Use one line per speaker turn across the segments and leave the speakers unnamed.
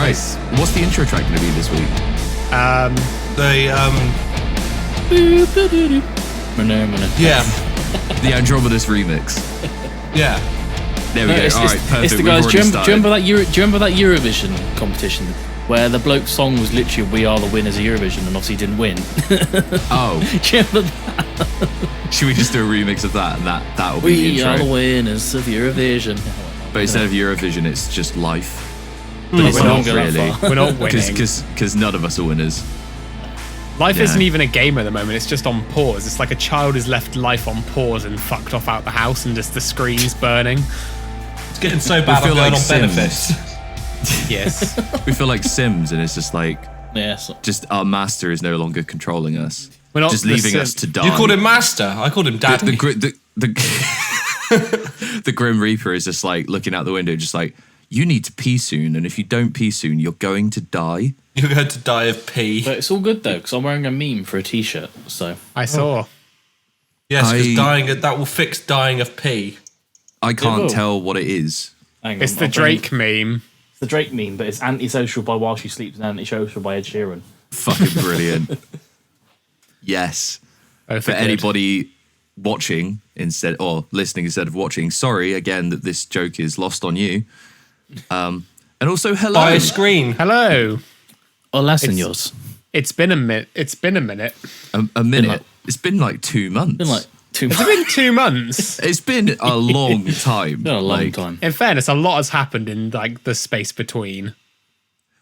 Nice.
What's the intro track going to be this week?
Yeah.
The Andromeda's remix.
Yeah.
There we go. All right, perfect.
It's the guys. Do you remember that Eurovision competition where the bloke's song was literally "We are the winners of Eurovision" and obviously didn't win?
Oh.
Do you remember that?
Should we just do a remix of that, and that'll be the
We
intro?
are the winners of Eurovision.
But instead of Eurovision, it's just life.
But
it's not
that
really.
far.
We're not winning.
Because none of us are winners.
Life
Yeah.
isn't even a game at the moment. It's just on pause. It's like a child has left life on pause and fucked off out the house, and just the screen's burning.
It's getting so bad I'm going on benefits.
Yes.
We feel like Sims, and it's just like,
Yeah. So,
just our master is no longer controlling us.
We're not
just
the
leaving
Sim-
us to die.
You called him Master. I called him Daddy.
The Grim Reaper is just like looking out the window, just like, you need to pee soon, and if you don't pee soon, you're going to die.
You're going to die of pee.
but it's all good though because I'm wearing a meme for a T-shirt. So
I saw.
Yes, because
I-
that will fix dying of pee.
I can't
will.
tell what it is.
hang
It's
on,
the
I'll bring-
Drake meme.
It's the Drake meme, but it's antisocial by While She Sleeps and antisocial by Ed Sheeran.
Fucking brilliant. Yes.
Both
For
are good.
anybody watching instead or listening instead of watching, sorry again that this joke is lost on you. And also hello.
By a screen.
Hello.
Hola, señors.
It's been a minute. It's been a minute.
A minute.
like-
It's been like 2 months.
Been like 2
It's been 2 months.
It's been a long time.
Been a long
Like,
time.
In fairness, a lot has happened in like the space between.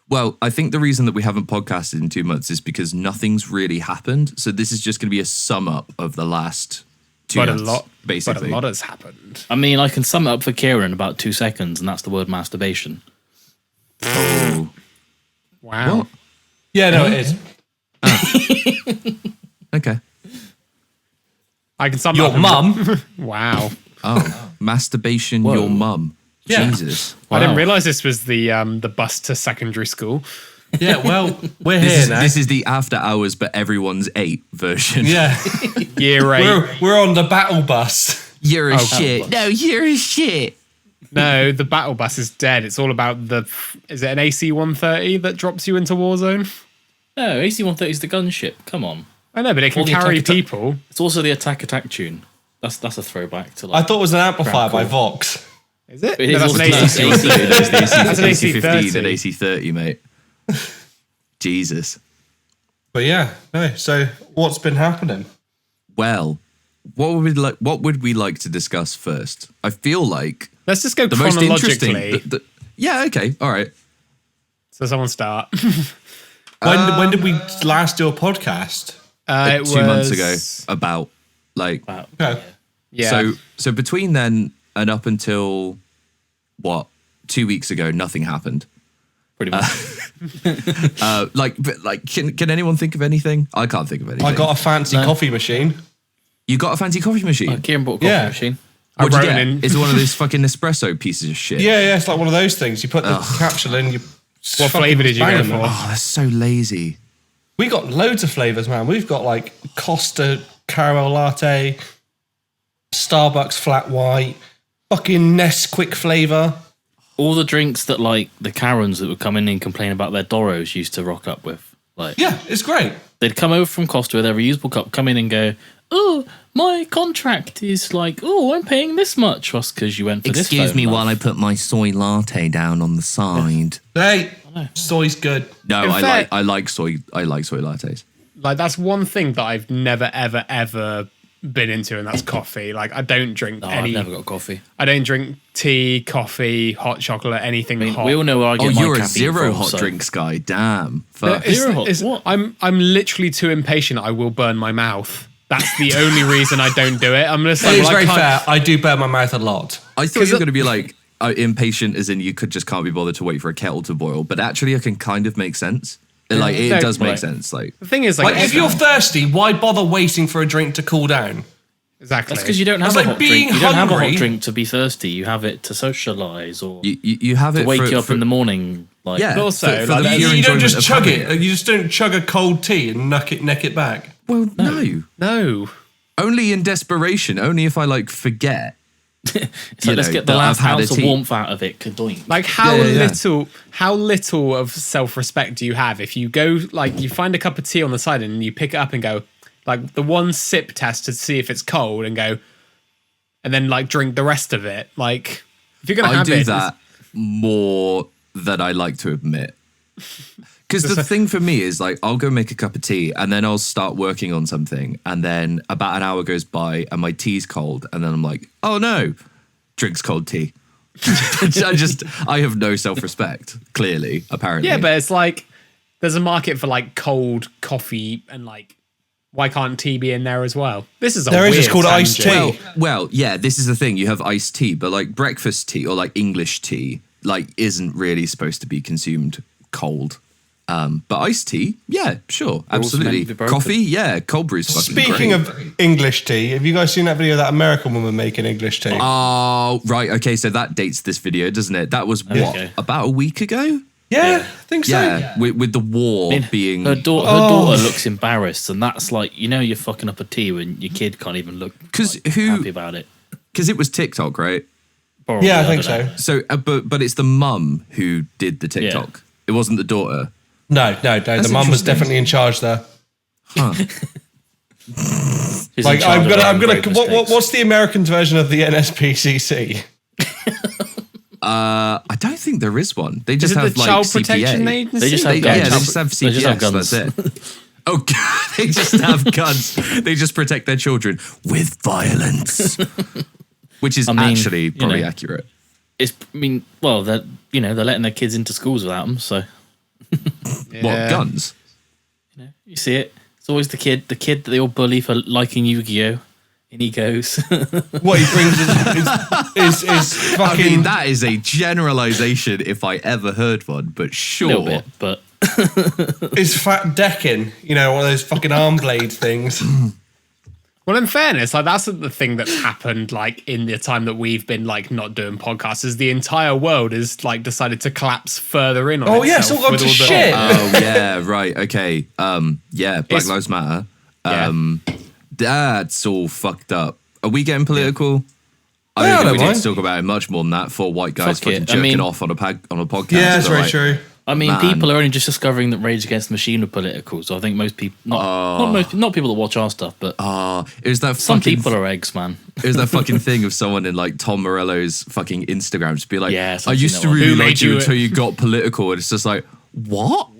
Well, I think the reason that we haven't podcasted in 2 months is because nothing's really happened. So this is just going to be a sum up of the last 2
But
months,
a lot,
basically.
but a lot has happened.
I mean, I can sum it up for Kieran in about 2 seconds, and that's the word masturbation.
Oh.
Wow.
What?
Yeah, no, it is.
Okay.
I can sum
Your
up.
mum.
Wow.
Oh, masturbation,
Whoa.
your mum.
Yeah.
Jesus.
I didn't
Wow.
realize this was the bus to secondary school.
Yeah, well, we're here now.
This is the after hours, but everyone's 8 version.
Yeah,
Year 8.
we're on the battle bus.
You're a
Oh,
shit. No, you're a shit.
No, the battle bus is dead. It's all about is it an AC-130 that drops you into Warzone?
No, AC-130 is the gunship. Come on.
I know, but it can
All the
carry
attack-
people.
It's also the attack tune. That's a throwback to
I
like.
thought it was an amplifier by
Cool.
Vox.
Is it?
It
No,
is
that's
also
an
the
AC.
AC.
That's an
AC-15 and
AC-30.
AC-30, mate. Jesus.
But yeah, no. So what's been happening?
Well, what would we like to discuss first? I feel like
Let's just go
the most interesting.
chronologically.
Yeah, okay, all right.
So someone start.
When did we last do a podcast?
It
2 months
was-
ago, about like
Okay.
Yeah.
So between then and up until what 2 weeks ago, nothing happened.
Pretty much.
Can anyone think of anything? I can't think of anything.
I got a fancy coffee machine.
You got a fancy coffee machine?
Kieran bought a coffee
Yeah.
machine.
What'd you
wrote
get?
it in.
Is it one of those fucking espresso pieces of shit?
Yeah, it's like one of those things. You put the capsule in.
What flavour did you go
bang
for?
them.
Oh, that's so lazy.
We got loads of flavors, man. We've got like Costa caramel latte, Starbucks flat white, fucking Nesquik flavor.
All the drinks that like the Karens that would come in and complain about their Doros used to rock up with. Like
Yeah, it's great.
they'd come over from Costa with their reusable cup, come in and go, "Oh, my contract is like, oh, I'm paying this much." That's because you went for this.
Excuse
phone,
me
love.
while I put my soy latte down on the side.
Hey, soy's good.
No,
In
I
fact-
like soy lattes.
Like that's one thing that I've never ever ever been into, and that's coffee. Like I don't drink
No,
any.
I've never got coffee.
I don't drink tea, coffee, hot chocolate, anything
I mean,
hot.
we all know where I
Oh,
get my
you're a
caffeine
zero
from,
hot
so-
drinks guy. Damn.
No,
Fuck.
Zero hot- what?
I'm literally too impatient. I will burn my mouth. That's the only reason I don't do it. I'm just like,
It is
well, I
very
can't-
fair. I do burn my mouth a lot.
I thought you were going to be like impatient, as in you can't be bothered to wait for a kettle to boil. But actually, it can kind of make sense. Like it
No,
does make
right.
sense. Like
The thing is,
Like, if you're thirsty, why bother waiting for a drink to cool down?
exactly.
That's because you don't have
It's
a
like
hot
being
drink. You don't have a
hungry.
hot drink to be thirsty. You have it to socialize or
you have
to
it
wake
for,
you up
for-
in the morning. Like,
Yeah.
But also,
for
like,
the
that's-
pure
You don't
enjoyment
just
of
chug
having
it. You just don't chug a cold tea and neck it back.
Well, no.
no.
Only in desperation. Only if I like forget.
It's like, let's get the last ounce of warmth out of it. Kadoink.
Like how little of self-respect do you have if you go like you find a cup of tea on the side and you pick it up and go like the one sip test to see if it's cold and go and then like drink the rest of it. Like if you're gonna have
I do that more than I like to admit. Because the thing for me is like I'll go make a cup of tea and then I'll start working on something and then about an hour goes by and my tea's cold and then I'm like, oh no, drinks cold tea. I have no self-respect, clearly, apparently.
Yeah, but it's like there's a market for like cold coffee and like why can't tea be in there as well? This is
there is just called iced tea.
Well, yeah, this is the thing. You have iced tea, but like breakfast tea or like English tea like isn't really supposed to be consumed cold. But iced tea, yeah, sure, absolutely. Coffee, yeah, cold brew's fucking
Speaking
great.
of English tea, have you guys seen that video of that American woman making English tea?
Oh, right, okay, so that dates this video, doesn't it? That was about a week ago?
Yeah, I think so.
Yeah, with the war being...
Her daughter looks embarrassed, and that's like, you know you're fucking up a tea when your kid can't even look happy about it.
Because it was TikTok, right?
Probably,
yeah, I think so.
So, but it's the mum who did the TikTok.
Yeah.
It wasn't the daughter.
No. The mum was definitely in charge there.
Huh.
She's
Like
in charge
I'm
of her
gonna.
own great mistakes.
What's the American version of the NSPCC?
I don't think there is one. They
Is
just
it
have
the
like
Child
CPA.
Protection Agency?
They just have guns.
Yeah, they just have
They just have
CPS.
guns.
That's it. Oh, they just have guns. They just protect their children with violence, which is actually probably accurate.
Well, they're letting their kids into schools without them, so
What guns?
you see it. It's always the kid that they all bully for liking Yu-Gi-Oh! And he goes,
What he brings is fucking.
I mean, that is a generalization if I ever heard one, but
a
sure.
little bit, but
is fat decking, one of those fucking arm blade things.
Well, in fairness, like that's the thing that's happened, like in the time that we've been like not doing podcasts, is the entire world has like decided to collapse further in on itself.
Oh yeah, it's all gone
with
to
the-
shit.
Oh yeah, right. Okay. Yeah, Black Lives Matter. That's all fucked up. Are we getting political? I don't think we need to talk about it much more than that. For white guys
Fuck it.
fucking jerking off on a podcast.
Yeah, that's
They're
very
like,
true.
I mean,
Man.
people are only just discovering that Rage Against the Machine are political. So I think most people, not people that watch our stuff, but
It was that
some
fucking
people are eggs, man.
It was that fucking thing of someone in like Tom Morello's fucking Instagram just be like,
Yeah,
I used to
Who
really
made
like you
you
until you got political. And it's just like, what?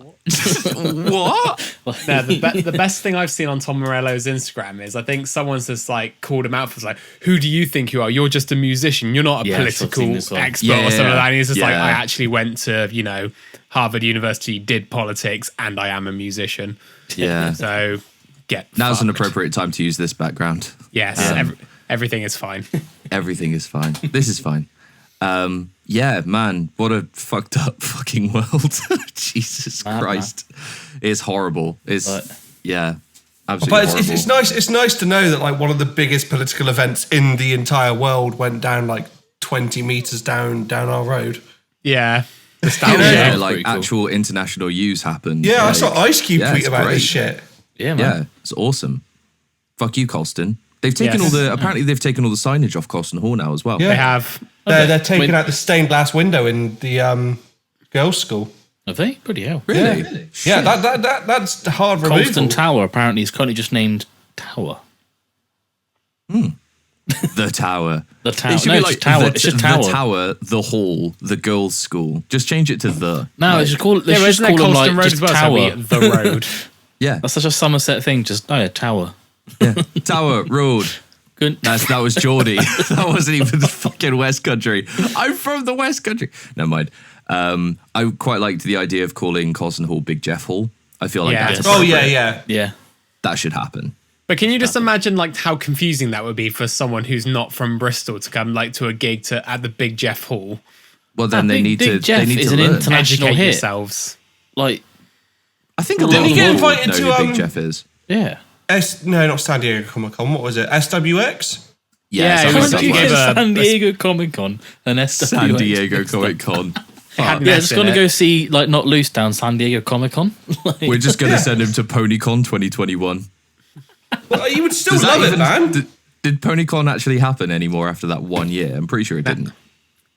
What?
No, the best thing I've seen on Tom Morello's Instagram is I think someone's just like called him out for like, who do you think you are? You're just a musician. You're not a
Yes, I've
political
seen this one.
expert or something like that. And he's just like,
Yeah.
I actually went to, Harvard University, did politics, and I am a musician.
Yeah.
So get
Now's an
fucked.
appropriate time to use this background.
Yes, everything is fine.
Everything is fine. This is fine. Yeah, man, what a fucked up fucking world. Jesus
Mad,
Christ. It's horrible. It's, absolutely
But
horrible.
it's nice. It's nice to know that like one of the biggest political events in the entire world went down like 20 meters down our road.
Yeah.
Yeah,
Yeah,
like
pretty cool.
actual international use happened.
Yeah, I
like,
saw Ice Cube tweet
it's
about
great.
this shit.
Yeah, man.
Yeah, it's awesome. Fuck you, Colston. They've taken
Yes.
apparently they've taken all the signage off Colston Hall now as well.
Yeah.
They have.
They're taking out the stained glass window in the girls' school.
Have they? Pretty hell.
Really?
Yeah, that's the hard removal.
Colston Tower apparently is currently just named Tower.
The Tower.
The Tower.
It should
No,
be
it's
like
just Tower.
The,
It's just
the
Tower.
Tower, the Hall, the girls' school. Just change it to the.
No, they should call it. They
Yeah, but
should
isn't
just
there
call them
Colston
like
Road
just
as well?
Tower.
So it'd be the road.
Yeah,
That's such a Somerset thing. Just Tower.
yeah. Tower Road.
Good.
That was Geordie. That wasn't even the fucking West Country. I'm from the West Country. Never mind. I quite liked the idea of calling Colston Hall Big Jeff Hall. I feel like
Yeah.
that's
Oh
appropriate.
Yeah.
That should happen.
But can you just imagine like how confusing that would be for someone who's not from Bristol to come like to a gig at the Big Jeff Hall?
Well, then they need
Big
to.
Jeff
They need
is
to
an
learn.
international
Educate
hit.
yourselves.
Like,
I think a lot
Didn't
of
he get
people
invited
know
to,
who Big Jeff is.
yeah.
No, not San Diego Comic Con. What was it? SWX?
Yeah,
something
it was
like
like
that.
a-
San Diego Comic Con and SWX.
San Diego Comic Con.
Hadn't
Yeah,
S
just
in
gonna
it.
go see like Not Loose down San Diego Comic Con. Like,
We're just gonna send him to PonyCon 2021.
Well, you would still
Does that
love it,
even-
man.
Did PonyCon actually happen anymore after that 1 year? I'm pretty sure it didn't.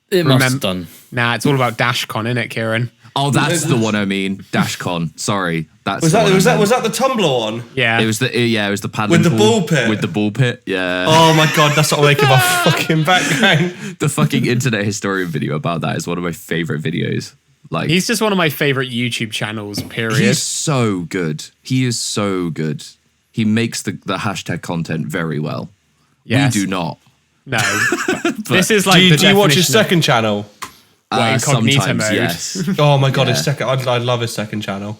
It must have done.
Nah, it's all about DashCon, isn't it, Kieran?
Oh, that's the one I mean. DashCon. Sorry, that's
Was
the
that
one I
was that
meant.
was that the Tumblr one?
Yeah.
It was the paddling
With the
pool
ball pit?
With the ball pit. Yeah.
Oh my god, that's what I'm making my fucking background.
The fucking internet historian video about that is one of my favorite videos. Like,
He's just one of my favorite YouTube channels, period.
he's so good. He is so good. He makes the hashtag content very well.
Yes.
We do not.
No. This is like
Do
the
you watch his
definition of-
second channel?
What, incognito
Sometimes,
mode?
yes.
Oh my god,
Yeah.
his second. I love his second channel.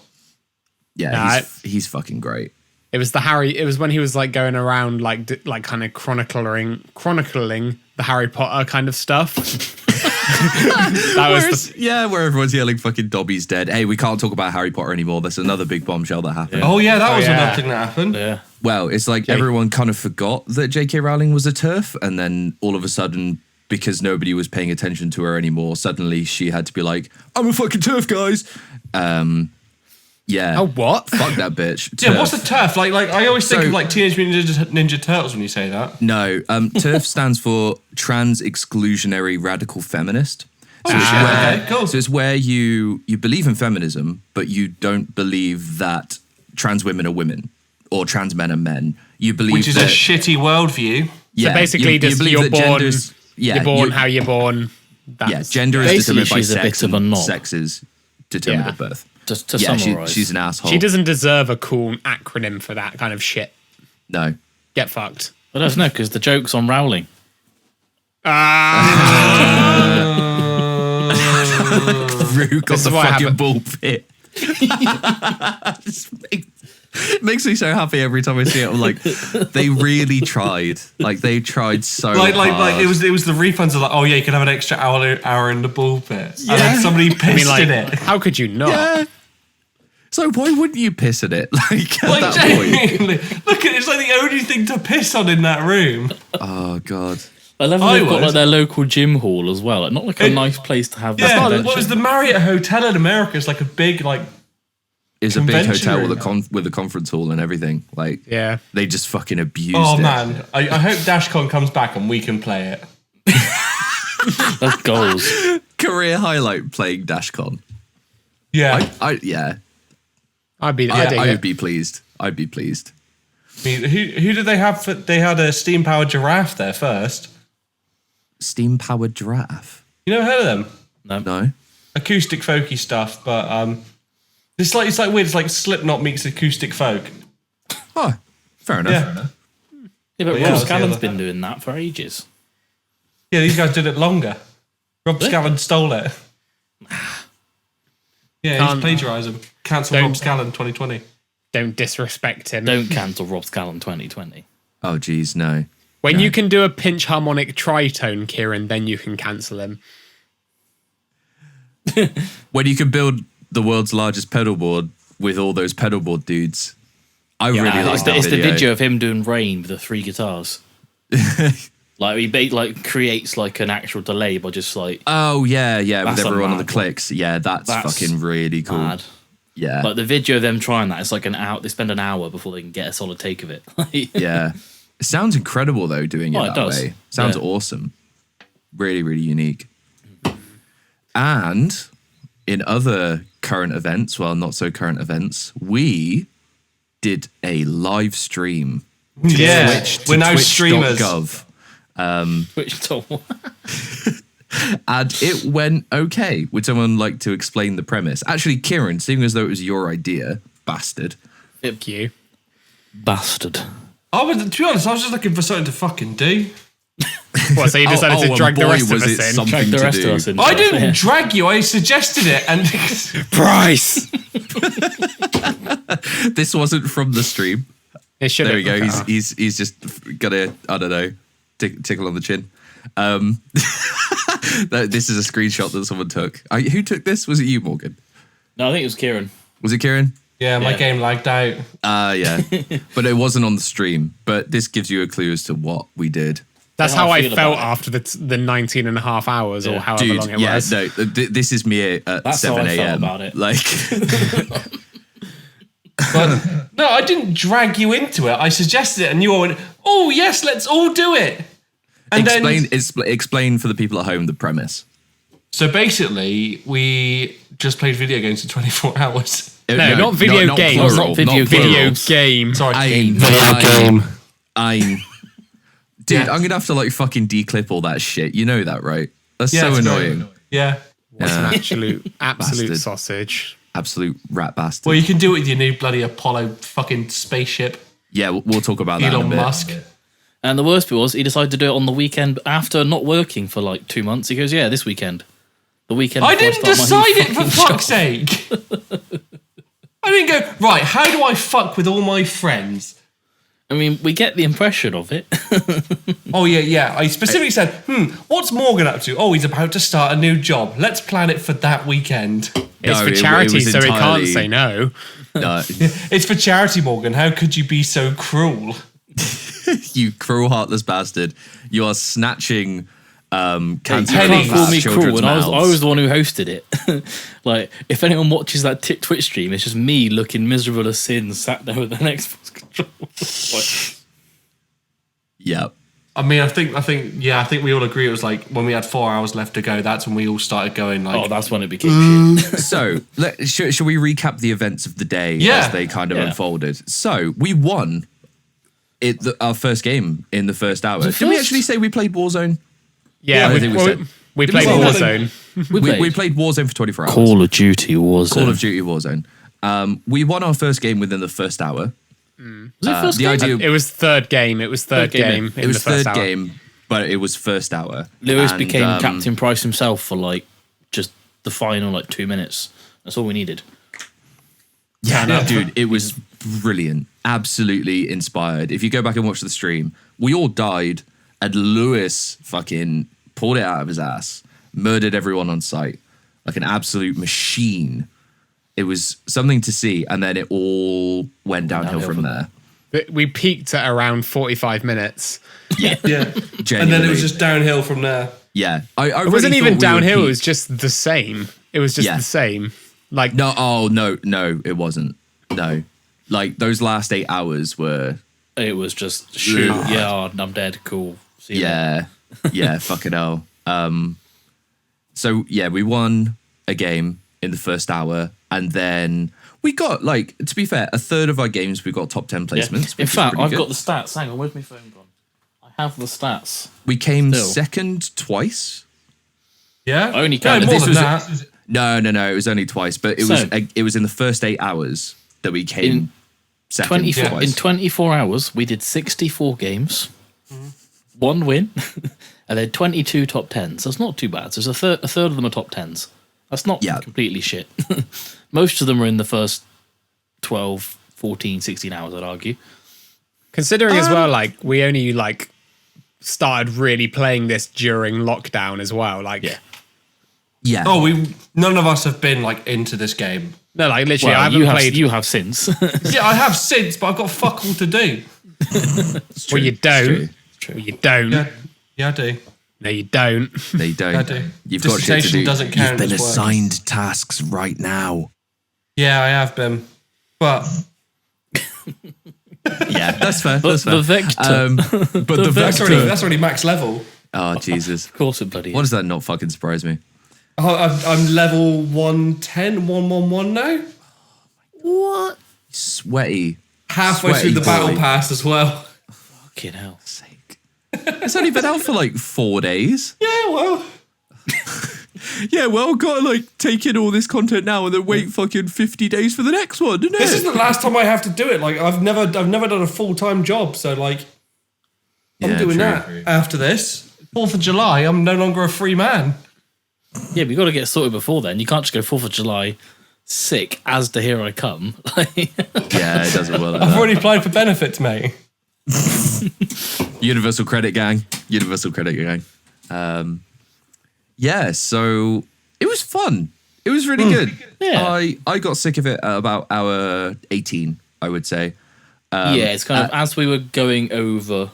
Yeah,
Nah,
he's fucking great.
It was it was when he was like going around like kind of chronicling the Harry Potter kind of stuff. That was
Where everyone's yelling fucking Dobby's dead. Hey, we can't talk about Harry Potter anymore. That's another big bombshell that happened.
Oh yeah, that was
yeah.
another thing that happened.
Yeah.
Well, it's like everyone kind of forgot that J.K. Rowling was a TERF, and then all of a sudden, because nobody was paying attention to her anymore, suddenly she had to be like, I'm a fucking TERF, guys. Yeah.
Oh, what?
Fuck that bitch.
Yeah,
TERF.
what's the TERF? Like I always think
So-
of like Teenage Mutant Ninja Turtles when you say that.
No, TERF stands for Trans Exclusionary Radical Feminist. So it's
shit,
where,
okay, cool.
So it's where you believe in feminism, but you don't believe that trans women are women or trans men are men. You believe
Which is
that,
a shitty worldview.
yeah,
So basically,
you
just
believe
you're
that
born,
genders- yeah,
you're born
you-
how you're born.
Yeah,
That's,
gender is
Basically,
determined by
she's a
sex,
bit of a
and
knob.
sex is determined
Yeah.
at birth.
Just to
Yeah,
summarize.
she's an asshole.
She doesn't deserve a cool acronym for that kind of shit.
No.
Get fucked.
I don't know, because the joke's on Rowling.
Rue got
This
the
is what
fucking
happened.
ball pit. It makes me so happy every time I see it. I'm like, they really tried. Like, they tried so
Like
hard.
it was the refunds are like, oh yeah, you can have an extra hour in the ball pit. And then somebody pissed
I mean, like,
in it.
how could you not?
Yeah. So why wouldn't you piss at it? Like, at
Like
that point.
genuinely, look at it's like the only thing to piss on in that room.
Oh, God.
I love
I
they've got
would.
like their local gym hall as well. Like, not like a nice place to have.
Yeah,
that
what was the Marriott Hotel in America? It's like a big like.
It's a big
Convention
hotel
room.
with a conference hall and everything. Like,
Yeah.
they just fucking abused
Oh
it.
man, I hope DashCon comes back and we can play it.
That's goals.
Career highlight playing DashCon.
Yeah,
Yeah.
I'd be.
I
dig
would
it.
be pleased. I'd be pleased.
I mean, who did they have? They had a steam powered giraffe there first.
Steam powered giraffe.
You never heard of them?
No.
Acoustic folky stuff, but it's like weird. It's like Slipknot meets acoustic folk.
Oh, fair enough.
Yeah,
Yeah, but
yeah,
Rob
that's the
Scallon's
other-
been doing that for ages.
yeah. These guys did it longer. Rob
Really?
Scallon stole it. Yeah, he's
Can't-
plagiarism. Cancel
Don't-
Rob Scallon 2020.
Don't disrespect him.
Don't cancel Rob Scallon 2020.
Oh, geez, no.
When you can do a pinch harmonic tritone, Kieran, then you can cancel him.
When you can build the world's largest pedal board with all those pedal board dudes. I really like
it's,
that
the video of him doing Rain with the 3 guitars. Like he creates like an actual delay by just like
Oh, yeah, with
That's a
everyone on the
mad
clicks. Yeah, that's fucking really cool.
mad.
Yeah.
Like the video of them trying that, it's like an hour. They spend an hour before they can get a solid take of it.
Yeah. It sounds incredible, though, doing it
Oh,
that
it does.
way. Sounds
Yeah.
awesome. Really, really unique. And in other current events, well, not so current events, we did a live stream.
Yeah,
Twitch,
we're now streamers.
Twitch.gov.
Which don't.
And it went okay. Would someone like to explain the premise? Actually, Kieran, seeing as though it was your idea, bastard.
Fuck you.
Bastard.
To be honest, I was just looking for something to fucking do.
What, so you decided to
and
drag the
boy,
rest of
was
us
it
in?
something
Drag the
to
rest
do.
of us in.
I didn't drag you. I suggested it, and
Price!
This wasn't from the stream.
It should
There we
have.
go. He's just gonna, I don't know, tickle on the chin. This is a screenshot that someone took. Who took this? Was it you, Morgan?
No, I think it was Kieran.
Was it Kieran?
yeah, my
Yeah.
game lagged out.
Yeah. But it wasn't on the stream. But this gives you a clue as to what we did.
That's
How
how
I
I
feel
felt
about it.
after the 19 and a half hours or
Yeah.
however
Dude,
long it
yeah,
was.
no, this is me at
That's how
7
I felt
a.m.
about it.
Like,
But no, I didn't drag you into it. I suggested it, and you all went, oh yes, let's all do it. And
Explain for the people at home the premise.
So basically, we just played video games for 24 hours.
No, not video games.
Not video
game.
Sorry.
Ein. Dude,
Yeah.
I'm gonna have to like fucking declip all that shit. You know that, right? That's
Yeah,
so
it's
annoying.
very- Yeah.
It's an absolute
Bastard.
sausage.
Absolute rat bastard.
Well, you can do it with your new bloody Apollo fucking spaceship,
Yeah, we'll talk about that in a
Elon
bit.
Musk.
And the worst bit was he decided to do it on the weekend after not working for like 2 months. He goes, yeah, this weekend. The weekend.
I
before
didn't
start my new
decide it for
fucking
fuck's sake. I didn't go, right, how do I fuck with all my friends?
I mean, we get the impression of it.
Oh, yeah. I specifically said, what's Morgan up to? Oh, he's about to start a new job. Let's plan it for that weekend.
It's
No,
for
it
charity,
was
so he can't
entirely-
say no.
No,
It's for charity, Morgan. How could you be so cruel?
you cruel, heartless bastard. You are snatching cancer.
You
Penny.
can't call me
children's
cruel, and I
mouths.
was the one who hosted it. Like, if anyone watches that Twitch stream, it's just me looking miserable as sin, sat there with an Xbox controller. Like,
Yeah.
I mean, I think we all agree it was like when we had 4 hours left to go, that's when we all started going like,
oh, that's when it became shit.
So, should we recap the events of the day
Yeah.
as they kind of
Yeah.
unfolded? So, we won our first game in the first hour.
Was it
Did we
first?
actually say we played Warzone?
Yeah,
I
we,
think we
well,
said-
we
Did we
played
say
Warzone.
We played Warzone for 24 hours.
Call of Duty Warzone.
Call of Duty Warzone. We won our first game within the first hour.
Was it first
the
game?
idea
It was third game. It was third game.
it
in
was
the first
third
hour.
game, but it was first hour.
Lewis
And,
became Captain Price himself for like just the final like 2 minutes. That's all we needed.
Yeah, dude, it was brilliant. Absolutely inspired. If you go back and watch the stream, we all died, and Lewis fucking pulled it out of his ass, murdered everyone on sight like an absolute machine. It was something to see, and then it all went downhill from there.
But we peaked at around 45 minutes.
yeah. And then it
Genuinely.
was just downhill from there.
Yeah, I
It
really
wasn't even
thought we would
downhill. It
peak.
was just the same. It was just
Yeah.
the same. Like
No, it wasn't. No, like those last 8 hours were.
It was just shoot. Yeah, I'm dead. Cool. See you later.
Yeah, fucking hell. So yeah, we won a game in the first hour, and then we got, like, to be fair, a third of our games we got top 10
Yeah.
placements.
In fact, I've got the stats. Hang on, where's my phone gone? I have the stats.
We came
still.
second twice.
Yeah?
I only
No,
counted-
more
This
than
was-
that.
No, it was only twice, but it was in the first 8 hours that we came
In
second
24
twice.
in 24 hours, we did 64 games, 1 win, and then 22 top 10s. So it's not too bad. So it's a third of them are top 10s. That's not
Yeah.
completely shit. Most of them are in the first 12, 14, 16 hours, I'd argue.
considering as well, like we only like started really playing this during lockdown as well. Like
Yeah.
Oh, none of us have been like into this game.
no, like literally, I
Well,
haven't played.
you have since.
Yeah, I have since, but I've got fuck all to do.
Well, you don't.
True.
Well, you don't.
Yeah, I do.
No, you don't.
They don't.
I do.
You've got shit to
Dissertation
do.
doesn't count
You've been
as work.
assigned tasks right now.
Yeah, I have been. But
Yeah, that's fair.
But
That's fair.
the vector.
But the
that's
vector.
already max level.
Oh Jesus!
Of course it bloody
Why
is.
does that not fucking surprise me?
Oh, I'm level 110, 111 now.
What? Sweaty.
Halfway
Sweaty
through the battle
boy.
pass as well.
Fucking hell.
Sake. It's only been out for like 4 days.
Yeah, well.
Yeah, well, gotta like take in all this content now and then wait fucking 50 days for the next one, isn't
This
it?
is the last time I have to do it. Like I've never done a full-time job, so like I'm
Yeah,
doing
true.
that after this. 4th of July, I'm no longer a free man.
Yeah, we got to get sorted before then. You can't just go 4th of July, sick, as to Here I Come.
Yeah, it doesn't work like
I've
that.
already applied for benefits, mate.
Universal Credit Gang. Universal Credit Gang. Yeah, so it was fun. It was really good.
Yeah.
I got sick of it at about hour 18, I would say.
Yeah, it's kind of as we were going over.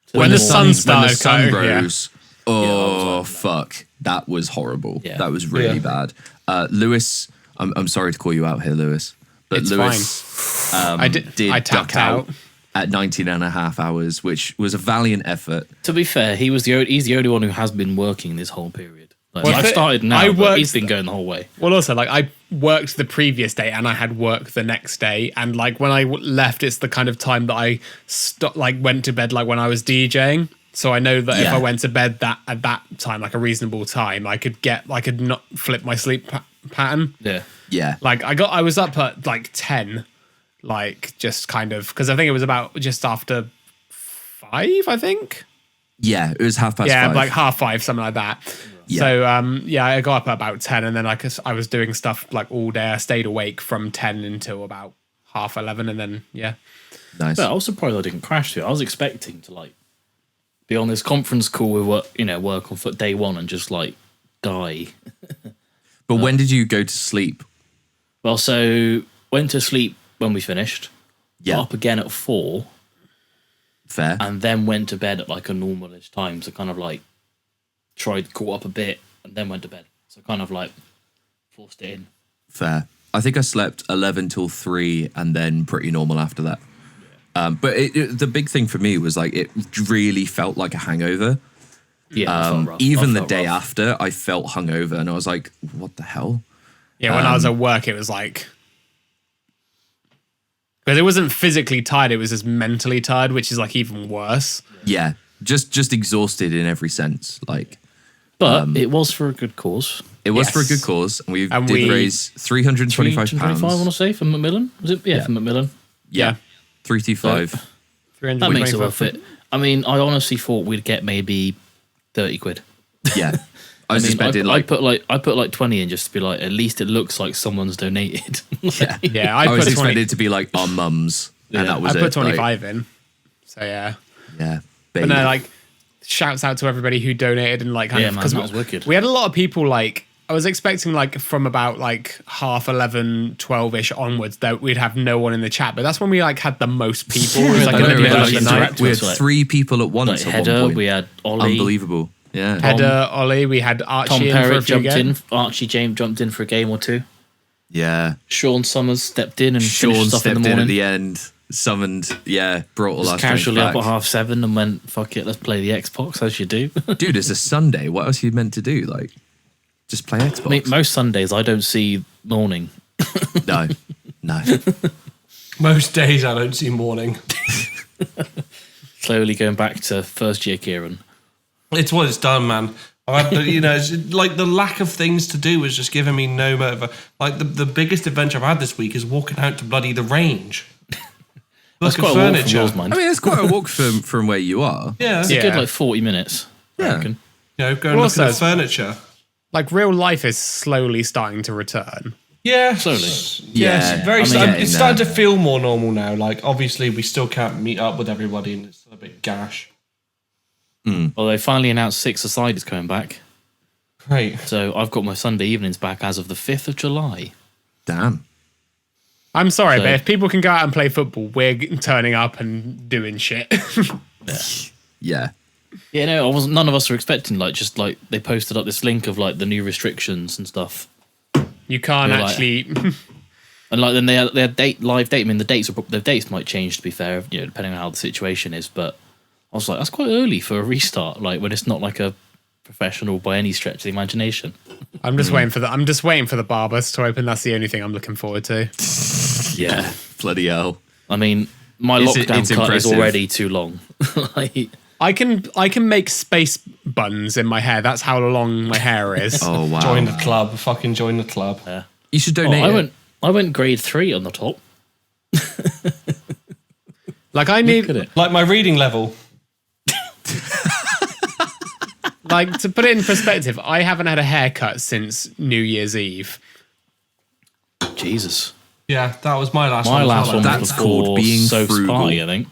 to
When the
north-
sun
when
started
the sun
coming, yeah.
rose. Oh, fuck. That was horrible.
Yeah.
That was really
Yeah.
bad. Lewis, I'm sorry to call you out here, Lewis. But
It's
Lewis
I
did
I
duck
tapped out.
at 19 and a half hours, which was a valiant effort.
To be fair, he's the only one who has been working this whole period. Like,
Well,
I've started now, but he's been
worked-
going the whole way.
Well, also, like, I worked the previous day and I had work the next day. And, like, when I left, it's the kind of time that I went to bed, like, when I was DJing. So I know that if
Yeah.
I went to bed at that time, like a reasonable time, I could not flip my sleep pattern.
Yeah.
Yeah.
Like, I was up at, like, 10, like, just kind of, because I think it was about just after 5, I think.
Yeah, it was 5:30.
Yeah, like 5:30, something like that.
Yeah.
So I got up at about 10, and then I was doing stuff like all day. I stayed awake from 10 until about 11:30, and then
Nice.
But I was surprised I didn't crash through. I was expecting to like be on this conference call with work on foot day one and just like die.
But when did you go to sleep?
Well, so went to sleep when we finished.
Yeah.
Got up again at 4,
Fair.
and then went to bed at like a normalish time. So kind of like caught up a bit and then went to bed. So kind of like forced it in.
Fair. I think I slept 11 till 3 and then pretty normal after that. But the big thing for me was like it really felt like a hangover.
Yeah, I felt rough.
Even
I
the
felt
day
rough.
after, I felt hungover and I was like, what the hell?
Yeah, when I was at work, it was like, because it wasn't physically tired; it was just mentally tired, which is like even worse.
Yeah. Just exhausted in every sense. Like
But it was for a good cause.
it was
Yes.
for a good cause. And we
And
did
we-
raise £325.
325, I want to say, for Macmillan. Was it? Yeah, for Macmillan.
Yeah,
325.
That makes it
325.
worth it. I mean, I honestly thought we'd get maybe 30 quid.
Yeah. I was expecting
I put like 20 in just to be like, at least it looks like someone's donated.
yeah.
Yeah,
I was
put 20
expecting it to be like our mums.
Yeah.
And that was
I
it.
put
like,
25 in. So yeah.
yeah.
But no, like, shouts out to everybody who donated and like,
Yeah, man, that was wicked.
We had a lot of people like, I was expecting like from about like 11:30, 12ish onwards that we'd have no one in the chat, but that's when we like had the most people. It was like
I
at
know,
the
we
middle
had,
of the
like,
night.
interact-
we had
like-
3 people at once
Like
at one
Header,
point.
we had Ollie,
Unbelievable. Yeah.
Header, Ollie, we had Archie
Tom
in for a
Perritt
few
jumped
games.
in. Archie James jumped in for a game or two.
Yeah.
Sean Summers stepped in and
Sean
finished stuff in
stepped
the
in
morning.
at the end, summoned, brought all our
Just
strength
casually up
back.
at 7:30 and went, fuck it, let's play the Xbox as you do.
Dude, it's a Sunday. What else are you meant to do? Like, just play Xbox?
I mean, most Sundays I don't see morning.
No.
Most days I don't see morning.
Slowly going back to first year Kieran.
It's what it's done, man. I've had, it's like the lack of things to do was just giving me no motive. Like the biggest adventure I've had this week is walking out to bloody the range.
That's
Look at
quite a walk from
furniture.
yours, mind.
I mean, it's quite a walk from where you are.
Yeah,
It's a
Yeah.
good like 40 minutes. I
Yeah.
reckon.
go and
Well,
look
also
at the
it's-
furniture.
Like real life is slowly starting to return.
Yeah,
Slowly.
Yeah, it's very.
I mean, getting
it's
there.
starting to feel more normal now. Like obviously we still can't meet up with everybody, and it's a bit gash.
Well, they finally announced 6-a-side is coming back.
Great.
So I've got my Sunday evenings back as of the 5th of July.
Damn.
I'm sorry,
So-
but if people can go out and play football, we're turning up and doing shit.
Yeah.
Yeah, no, none of us were expecting just like they posted up this link of like the new restrictions and stuff.
You can't
You're like-
actually.
And like then they had live date. I mean, the dates might change to be fair, depending on how the situation is. But I was like, that's quite early for a restart. Like when it's not like a professional by any stretch of the imagination.
I'm just waiting for I'm just waiting for the barbers to open. That's the only thing I'm looking forward to.
Yeah,
Bloody hell.
I mean, my
It's
lockdown cut is
impressive.
already too long. Like,
I can make space buns in my hair. That's how long my hair is.
Oh, wow.
Join the club. Fucking join the club.
You should donate it.
I went grade 3 on the top.
Like I
Look at
need
it.
Like my reading level.
like to put it in perspective. I haven't had a haircut since New Year's Eve.
Jesus.
Yeah, that was my last
My
one.
last
as well,
one
like.
was
That's called
before
being
Soap's
frugal.
Party, I think.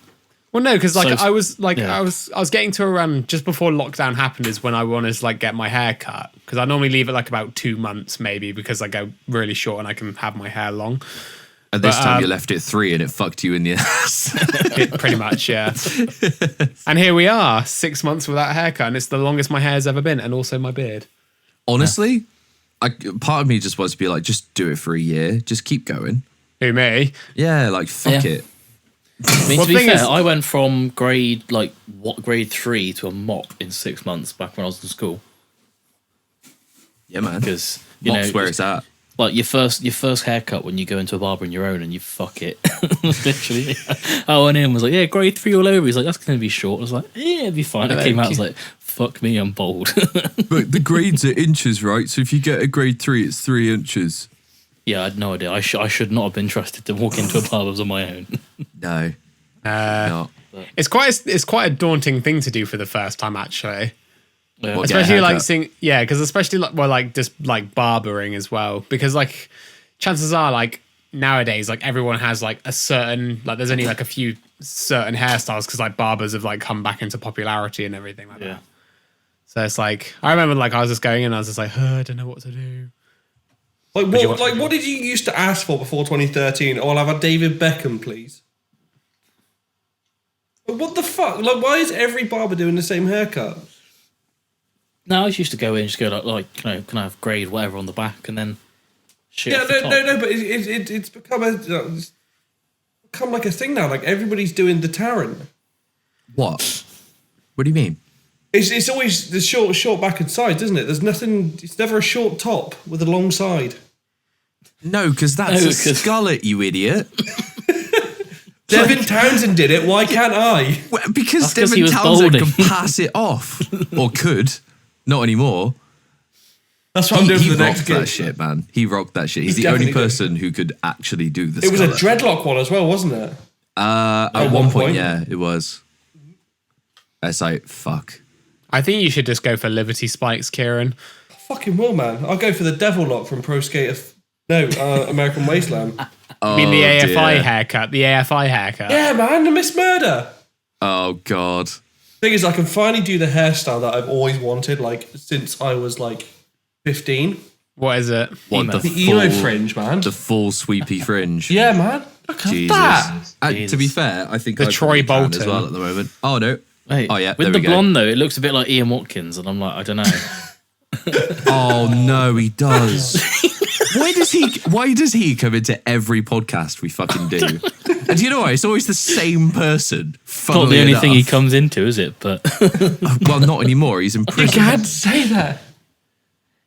Well, no, because like
So-
I was like
yeah.
I was getting to around just before lockdown happened is when I wanted to like get my hair cut because I normally leave it like about 2 months maybe because I go really short and I can have my hair long.
At this
But,
time, you left it 3 and it fucked you in the ass.
Pretty much, yeah. And here we are, 6 months without a haircut, and it's the longest my hair's ever been, and also my beard.
Honestly, part of me just wants to be like, just do it for a year. Just keep going.
Who, me?
Yeah, like, fuck
Yeah.
it.
I mean,
Well,
to be
thing
fair,
is-
I went from grade 3 to a mop in 6 months back when I was in school.
Yeah, man.
Because
Mop's where it's at.
like your first haircut when you go into a barber on your own and you fuck it. Literally. I went in and was like, yeah, grade 3 all over. He's like, that's going to be short. I was like, yeah, it'd be fine. I came out, I was like, fuck me, I'm bald.
But the grades are inches, right? So if you get a grade 3, it's 3 inches.
Yeah, I had no idea. I should not have been trusted to walk into a barber's on my own.
No. No.
It's quite a daunting thing to do for the first time, actually.
Yeah.
What,
Especially
get a
like
haircut?
seeing, yeah, because especially like, well, like just like barbering as well, because like chances are like nowadays like everyone has like a certain, like there's only like a few certain hairstyles because like barbers have like come back into popularity and everything like
Yeah.
that. So it's like I remember like I was just going in and I was just like, I don't know what to do.
Like
you
what?
want-
Like what did you used to ask for before 2013? Oh, I'll have a David Beckham, please. But what the fuck? Like, why is every barber doing the same haircut?
No, I just used to go in, just go like can I have grade whatever on the back, and then shit.
Yeah,
off the top.
no. But it's become it's become like a thing now. Like everybody's doing the Tarrant.
What? What do you mean?
It's always the short back and sides, isn't it? There's nothing. It's never a short top with a long side.
No, because that's
No,
a
'cause-
skullet, you idiot.
Devin Townsend did it. Why can't I?
Well, because
That's 'cause he
Devin
was
Townsend
balding.
can pass it off. Or could. Not anymore.
That's what I'm doing
He
for the
rocked
next
that
gig.
shit, man. He rocked that shit. He's
He
the only
definitely did.
person who could actually do the
It was a
skullet.
dreadlock one as well, wasn't it?
At
one
one point,
point.
yeah, it was. It's like, fuck.
I think you should just go for Liberty Spikes, Kieran.
Fucking will, man. I'll go for the devil lock from Pro Skater. American Wasteland.
I mean the
Oh,
AFI
dear.
haircut, the AFI haircut.
Yeah, man, the Miss Murder.
Oh, God.
Thing is, I can finally do the hairstyle that I've always wanted, like since I was like 15.
What is it?
What,
Emo.
The emo fringe, man.
The full sweepy fringe.
Yeah, man. Look at
Jesus.
that.
To be
Jesus.
fair, I think
The
I
Troy
probably can as
Bolton.
well at the moment. Oh, no.
Wait,
Oh, yeah,
with
there
the
we go.
blonde though, it looks a bit like Ian Watkins, and I'm like, I don't know.
Oh, no, he does. Why does he come into every podcast we fucking do? And do you know what? It's always the same person.
Not the only thing he
enough.
comes into, is it? But
Well, not anymore. He's in
You
prison.
can't say that.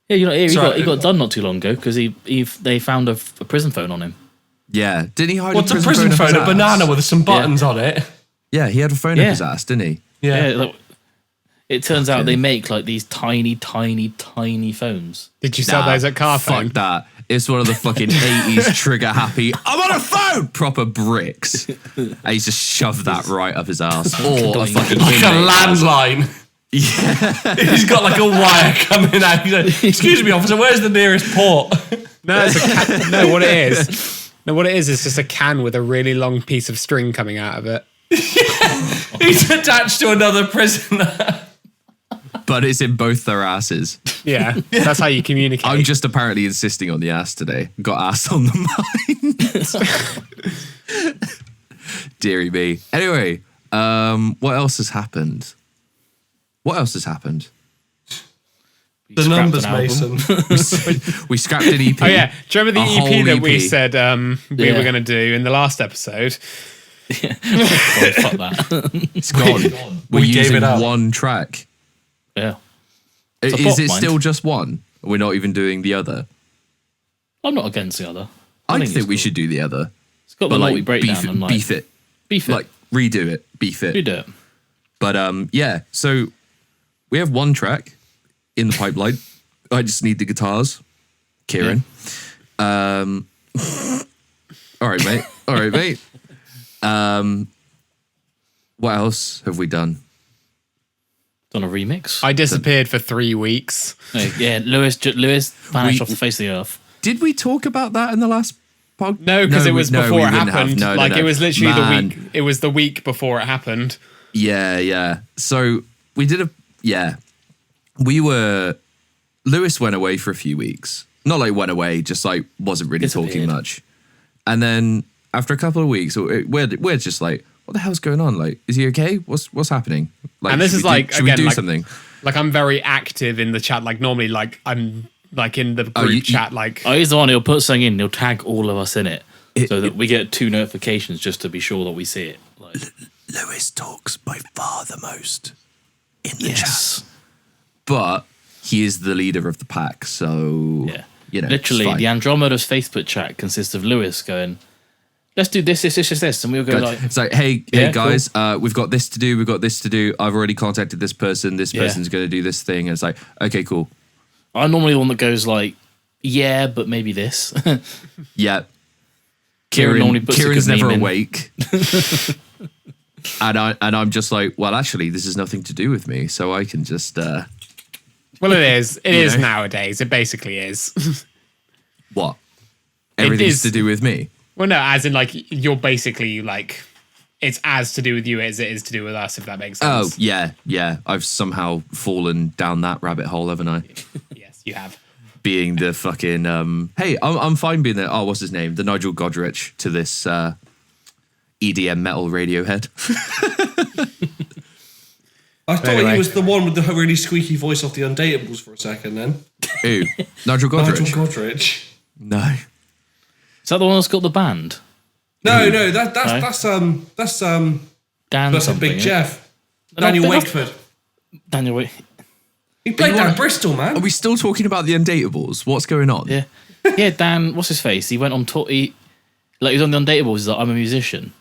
yeah, you know, he
Sorry.
got done not too long ago because they found a prison phone on him.
Yeah. Didn't he hide
What's
a
a prison
up
phone?
his
A
ass?
banana with some buttons on it.
Yeah, he had a phone
Yeah.
up his ass, didn't he?
Yeah.
Yeah, like, it turns out they make like these tiny phones.
Did you sell
Nah,
those at Carphone?
Fuck that. It's one of the fucking 80s trigger happy. I'm on a phone! Proper bricks. And he's just shoved that right up his ass. Or a fucking
Like a
inmate.
landline. Yeah. He's got like a wire coming out. He's like, excuse me, officer, where's the nearest port?
No, it's a can. No, what it is. No, what it is just a can with a really long piece of string coming out of it.
He's attached to another prisoner.
But it's in both their asses.
Yeah, that's how you communicate.
I'm just apparently insisting on the ass today. Got ass on the mind. Deary me. Anyway, what else has happened? What else has happened?
We
The
scrapped
numbers,
an album.
Mason.
We scrapped an EP.
Oh yeah, do you remember
A
the
whole
EP that we
EP.
said we
Yeah.
were going to do in the last episode?
Oh, fuck that.
It's gone. We're
We gave
using
it up.
one track.
Yeah, a
Is
bot,
it
mind.
still just one? We're not even doing the other.
I'm not against the other.
I
it's
think we
cool.
should do the other.
It's got
But
the
like
multi breakdown and like
beef it.
beef it.
Like redo it. Beef
we
it.
do it.
But yeah, so we have one track in the pipeline. I just need the guitars. Kieran. All right, mate. All right, mate. What else have we done?
Done a remix.
I disappeared for 3 weeks.
Yeah, Lewis vanished
We-
off the face of the earth.
Did we talk about that in the last podcast?
No, because it was before it happened.
No,
Like
no.
it was literally
Man.
the week. It was the week before it happened.
Yeah. So we did Lewis went away for a few weeks. Not like went away, just like wasn't really talking
Disappeared.
much. And then after a couple of weeks, we're just like, what the hell's going on? Like, is he okay? What's happening? Like,
And this
should
is
we
like,
should we
again,
do
like-
something?
Like I'm very active in the chat. Like normally, like I'm like in the group
you-
chat. Like
Oh, he's the one. He'll put something in. He'll tag all of us in it. so that we get 2 notifications just to be sure that we see it. Like,
Lewis talks by far the most in the
yes.
chat. But he is the leader of the pack, so
Yeah.
you know,
Literally,
it's fine.
the Andromeda's Facebook chat consists of Lewis going, let's do this, and we'll go like,
it's like, hey
Yeah,
guys, we've got this to do. I've already contacted this person. This person's going to do this thing. And it's like, okay, cool.
I'm normally the one that goes like, yeah, but maybe this.
Yeah.
Kieran normally puts
Kieran's
a good
never
meme in.
awake. and I'm just like, well, actually, this has nothing to do with me, so I can just
Well, it is. It
You
is
know?
nowadays. It basically is.
what? Everything's
is.
to do with me.
Well, no, as in like you're basically like it's as to do with you as it is to do with us, if that makes
Oh,
sense.
yeah. I've somehow fallen down that rabbit hole, haven't I?
Yes, you have.
Being the fucking hey, I'm fine being the what's his name? The Nigel Godrich to this EDM metal Radiohead.
I thought
Anyway.
he was the one with the really squeaky voice off the Undateables for a second then.
Who? Nigel Godrich?
Nigel Godrich.
No.
Is that the one that's got the band?
No,
No?
that's
Dan
that's a
something.
Big Jeff.
No,
Daniel
but that's-
Wakeford.
Daniel Wake.
He played
you
that
wanna-
at Bristol, man.
Are we still talking about the Undateables? What's going on?
Yeah. Yeah, Dan, what's his face? He went on tour. He was on the Undateables. He's like, I'm a musician.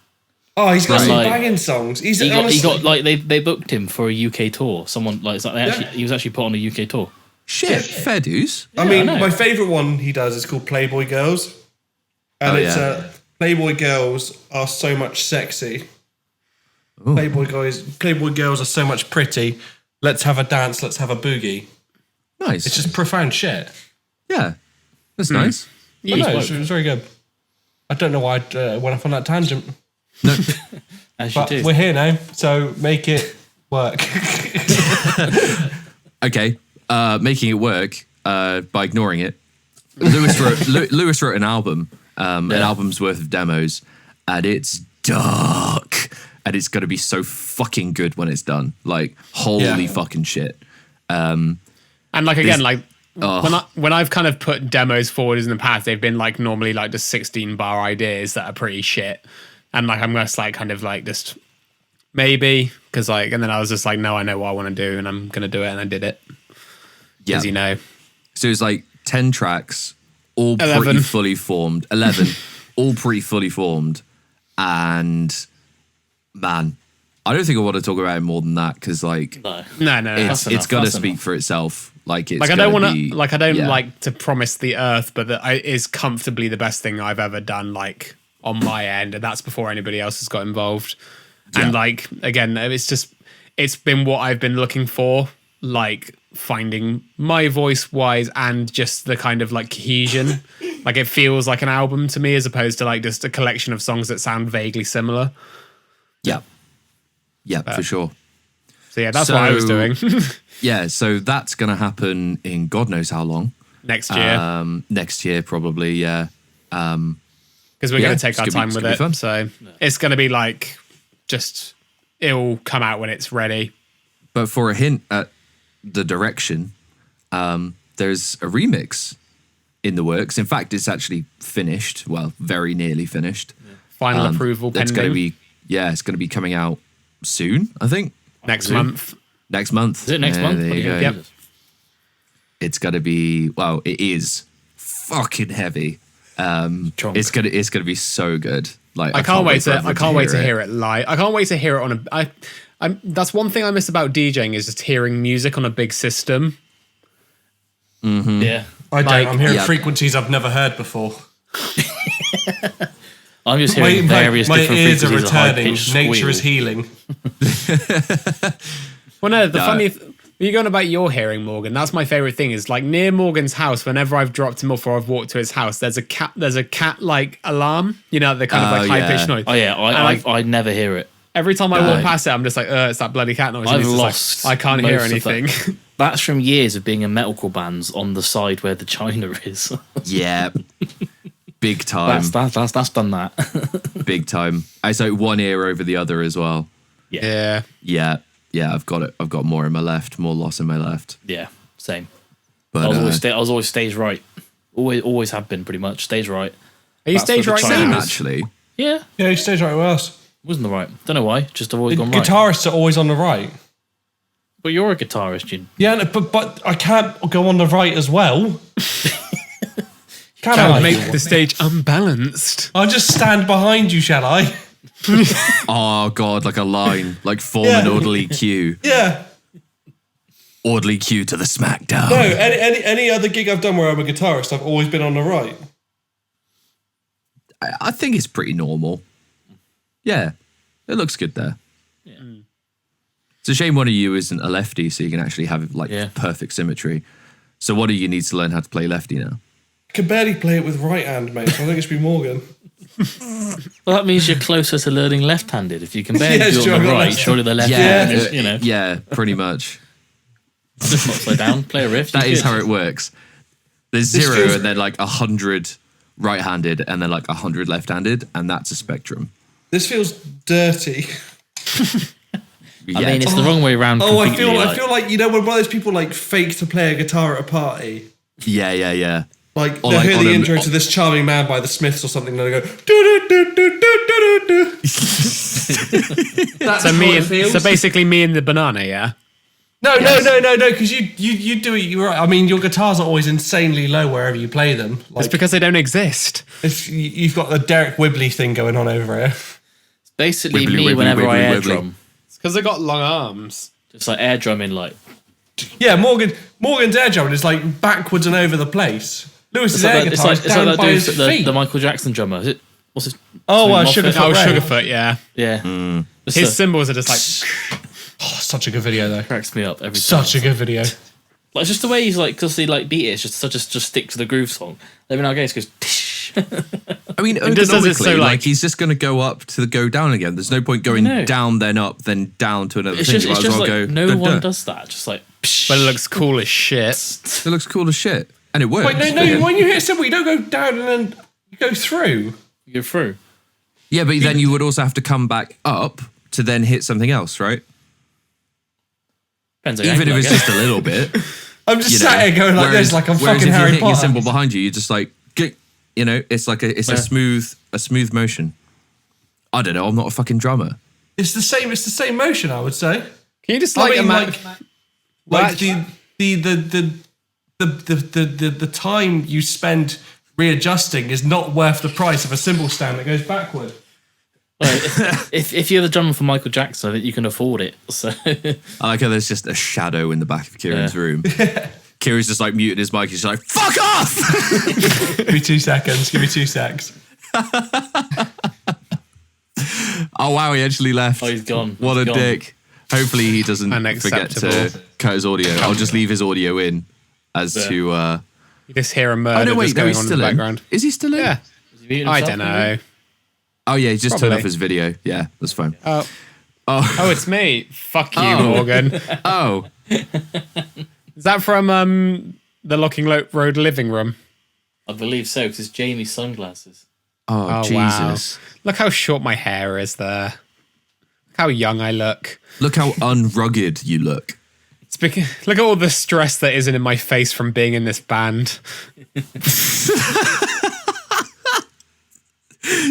Oh, he's got some
Right.
banging songs. He's
He
honestly,
got like they booked him for a UK tour. Someone like it's like they actually
Yeah.
he was actually put on a UK tour.
Shit, fair dues.
I mean,
I know.
my favourite one he does is called Playboy Girls. And
Oh,
it's
yeah.
Playboy Girls are so much sexy. Playboy girls are so much pretty. Let's have a dance, let's have a boogie.
Nice.
It's just profound shit.
yeah, that's nice.
I know, it was very good. I don't know why I went off on that tangent.
No,
As you
But
do.
we're here now, so make it work.
okay. Making it work by ignoring it. Lewis wrote an album, an album's worth of demos, and it's dark, and it's gonna be so fucking good when it's done. Like, holy
Yeah.
fucking shit.
And like again, like when I've kind of put demos forward in the past, they've been like normally like just 16 bar ideas that are pretty shit. And like I'm just like kind of like just maybe because like and then I was just like, no, I know what I want to do and I'm gonna do it, and I did it.
Yeah.
As you know.
So it's like 10 tracks, all
11.
pretty fully formed. 11, all pretty fully formed. And man, I don't think I want to talk about it more than that because like
No.
No,
it's
enough,
gonna
that's
speak
enough.
for itself. Like it's
like I don't
gonna
want
be-
to like I don't
yeah.
like to promise the earth, but that is comfortably the best thing I've ever done, like on my end, and that's before anybody else has got involved. And
Yeah.
like again, it's been what I've been looking for, like finding my voice wise and just the kind of like cohesion. Like it feels like an album to me as opposed to like just a collection of songs that sound vaguely similar.
Yeah. Yeah, for sure.
So yeah, that's what I was
So-
doing
Yeah, so that's going to happen in God knows how long.
next year
Next year, probably, yeah.
because we're
yeah,
going to take
it's
our
gonna be-
time
it's
with
gonna
it.
be fun.
So it's going to be like just it'll come out when it's ready.
But for a hint at the direction, there's a remix in the works. In fact, it's actually finished. Well, very nearly finished.
Final approval
It's
pending
going to be, it's going to be coming out soon, I think.
next
soon.
month.
Next month.
Is it next
Yeah,
month?
There you
Bloody
go.
hell.
Yep.
It's going to be, well, it is fucking heavy.
Chonk.
It's gonna be so good. Like
I can't wait to
everyone
hear it live. I can't wait to hear it on a. I'm that's one thing I miss about DJing is just hearing music on a big system.
Yeah.
I don't.
Like-
I'm hearing
Yeah.
frequencies I've never heard before.
I'm just hearing various
my
different
ears are
frequencies of
returning.
high-pitched
Nature
squeal.
is healing.
Well, no, the
No.
funny. You're going about your hearing, Morgan. That's my favorite thing. Is like near Morgan's house. Whenever I've dropped him off or I've walked to his house, there's a cat. There's a cat like alarm. You know, the kind of like
Oh,
high pitched
yeah.
noise.
Oh yeah,
And,
I never hear it.
every time I
No.
walk past it, I'm just like, it's that bloody cat noise. And
I've
it's just like,
lost.
I can't hear
most of that.
anything.
That's from years of being in metalcore bands on the side where the China is.
Yeah, big time,
that's done that.
big time. It's like one ear over the other as well.
Yeah.
Yeah. I've got it. I've got more in my left, more loss in my left.
Yeah, same.
But
I was always stage right. Always have been pretty much stage right.
Are you
That's
stage
what
right
the
Same,
now?
actually.
Yeah,
Yeah, he stays right with us.
wasn't the right. Don't know why. Just always gone right.
Guitarists are always on the right.
But you're a guitarist, you.
Yeah, no, but I can't go on the right as well. Can
That
I?
would make the stage unbalanced.
I'll just stand behind you, shall I?
Oh god, like a line, like form an orderly queue.
Yeah.
Orderly queue to the SmackDown.
No, any other gig I've done where I'm a guitarist, I've always been on the right.
I think it's pretty normal. Yeah, it looks good there.
Yeah.
It's a shame one of you isn't a lefty, so you can actually have like
Yeah.
perfect symmetry. So what do you need to learn how to play lefty now?
I can barely play it with right hand, mate, so I think it should be Morgan.
Well, that means you're closer to learning left-handed. If you can barely
Yeah,
do it
sure,
on the
I've got
right,
left-
surely the left
Yeah,
hand is, you know,
yeah, pretty much.
just not slow down, play a riff.
That
you
is
could.
how it works. There's
This
0
feels-
and then like 100 right-handed and then like 100 left-handed, and that's a spectrum.
This feels dirty.
Yeah.
I mean, it's the wrong way around.
Oh, I
completely,
feel like you know when one of those people like fake to play a guitar at a party.
yeah.
Like
Or
they'll
like
hear
on
the
a-
intro to This Charming Man by the Smiths or something, and they go do do do do do do do. That's
So
how
me
it
and
feels.
so basically me and the banana, yeah.
No, because you do it. You're right. I mean, your guitars are always insanely low wherever you play them. Like
It's because they don't exist.
you've got the Derek Wibley thing going on over here.
basically
Wibbly,
me
wibbly,
whenever I
wibbly,
air
wibbly.
drum.
It's because they got long arms.
Just like air drumming, like
Yeah, Morgan's air drumming is like backwards and over the place. Lewis's
it's like
air
that,
guitar is down
that
by
dude,
his feet.
the Michael Jackson drummer. Is it? What's his?
Oh,
something Moffat?
Sugarfoot
Oh,
Ray.
Sugarfoot, yeah.
Yeah, Just
His cymbals are just like
Oh, such a good video though.
cracks me up every time.
Such a good video.
Like it's just the way he's like, because he like beat it. It's just stick to the groove song. Every now and again, it goes. Tish.
I mean,
It just does it so,
ergonomically,
like-
he's just going to go up to go down again. There's no point going
No.
down, then up, then down to another
It's
thing.
just,
You
it's
might as
just
well
like
go,
no
duh,
one
duh.
does that. Just like,
but it looks cool as shit.
It looks cool as shit. And it works.
Wait, no, when you hit a cymbal, you don't go down and then you go through.
you go through.
Yeah, but then you would also have to come back up to then hit something else, right?
Depends on your
Even if
angle, I
it's
guess.
just a little bit.
I'm just
You
sat
know?
here going like this, like I'm
whereas
fucking
if
Harry
you hit your
Potter.
cymbal behind you, you're just like, you know, it's like a smooth motion. I don't know. I'm not a fucking drummer.
It's the same motion, I would say.
Can you just
I
like
mean,
imagine?
like the time you spend readjusting is not worth the price of a cymbal stand that goes backward.
Like, if you're the drummer for Michael Jackson, I think you can afford it. So
I like how there's just a shadow in the back of Kieran's
Yeah.
room. Kieran's just like muting his mic. He's just like, fuck off!
Give me 2 seconds. Give me 2 secs.
Oh, wow, he actually left.
Oh, he's gone.
What
He's
a
gone.
dick. Hopefully he doesn't forget to
Unacceptable.
cut his audio. I'll just leave his audio in as
Yeah.
to...
You just hear a murder
Oh, no, wait,
just
no,
going
he's
on in
still
the
in.
background.
Is he still in?
Yeah,
Has he muted
I
himself,
don't
maybe?
know.
Oh, yeah, he's just turned
Probably.
off his video. Yeah, that's fine.
Oh,
Oh,
oh, it's me. Fuck you,
Oh.
Morgan.
oh.
Is that from the Locking Road living room?
I believe so, because it's Jamie's sunglasses.
Oh,
Oh,
Jesus.
wow. Look how short my hair is there. Look how young I look.
Look how unrugged you look.
Look at all the stress that isn't in my face from being in this band.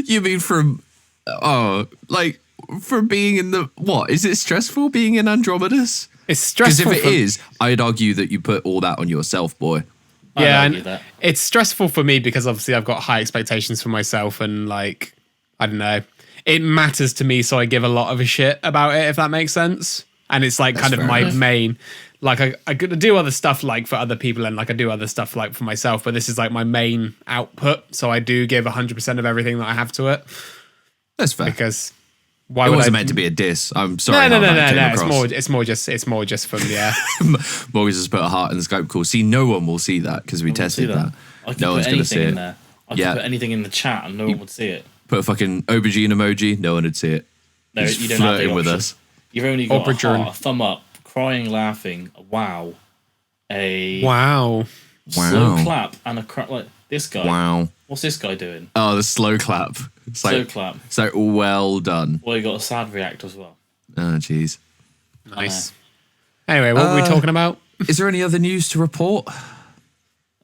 You mean from... Oh, like, from being in the... What? Is it stressful being in Andromedas?
It's
Because if
stressful.
it is, I'd argue that you put all that on yourself, boy.
Yeah,
I'd
and
argue that.
it's stressful for me because obviously I've got high expectations for myself and like, I don't know. It matters to me, so I give a lot of a shit about it, if that makes sense. And it's like kind of
fair
my
enough.
main, like I could do other stuff like for other people and like I do other stuff like for myself, but this is like my main output. So I do give 100% of everything that I have to it
That's fair.
because why
It
would
wasn't
I?
meant to be a diss. I'm sorry.
No.
how that came
It's
across.
more just from yeah.
Morgan's just put a heart in the Skype call. See, no one will see that because we
See
tested that.
I could
No
put
one's going to see
anything in
it.
there. I
Yeah.
could put anything in the chat and no one would see it.
Put a fucking aubergine emoji. No one would see it.
No,
He's
you don't have the
flirting with
option.
us.
You've only got a
Aubergine.
heart, a thumb up, crying, laughing, a wow, a
Wow.
slow
Wow.
clap, and a crap like this guy.
Wow.
What's this guy doing?
Oh, the slow clap. It's
Slow
like,
clap.
it's like, well done.
Well, you got a sad react as well.
Oh, jeez.
Nice. Anyway, what were we talking about?
Is there any other news to report?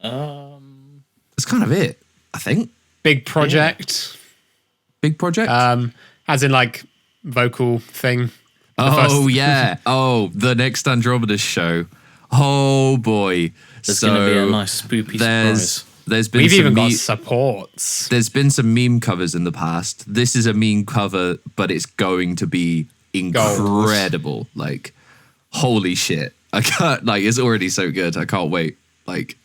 Um,
That's kind of it, I think.
big project.
Big project?
As in like vocal thing.
The next Andromeda show. Oh boy.
There's going to be a nice spoopy surprise.
There's been
We've
some
even got supports.
There's been some meme covers in the past. This is a meme cover, but it's going to be incredible. Like, holy shit. I can't, like, it's already so good. I can't wait. Like,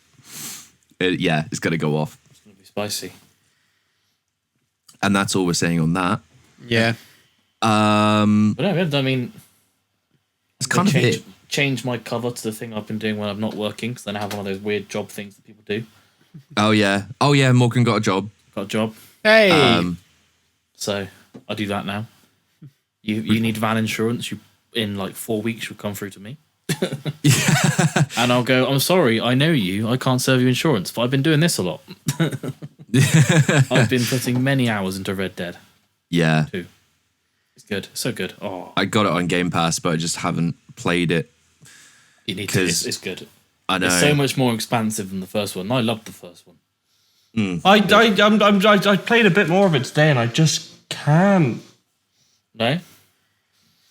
it's going to go off.
It's going to be spicy.
And that's all we're saying on that.
Yeah.
But no, I mean,
it's kind of it.
Change my cover to the thing I've been doing when I'm not working, because then I have one of those weird job things that people do.
Oh yeah, Morgan got a job.
Got a job.
Hey.
So I do that now. You need van insurance. You in like 4 weeks you'll come through to me. And I'll go, I'm sorry, I know you. I can't serve you insurance, but I've been doing this a lot. I've been putting many hours into Red Dead.
Yeah.
2. It's good. So good. Oh,
I got it on Game Pass, but I just haven't played it.
you need to. It's good.
I know.
It's so much more expansive than the first one. I loved the first one.
I played a bit more of it today, and I just can't.
No?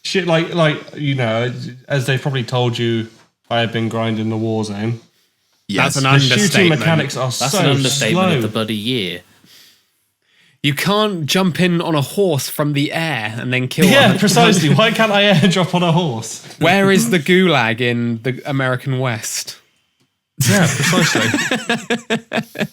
Shit, like you know, as they probably told you, I have been grinding the Warzone.
Yes.
That's an
The
understatement.
shooting mechanics are
That's
so
an understatement
slow.
of the bloody year.
You can't jump in on a horse from the air and then kill
Yeah,
one.
precisely. Why can't I airdrop on a horse?
Where is the gulag in the American West?
Yeah, precisely.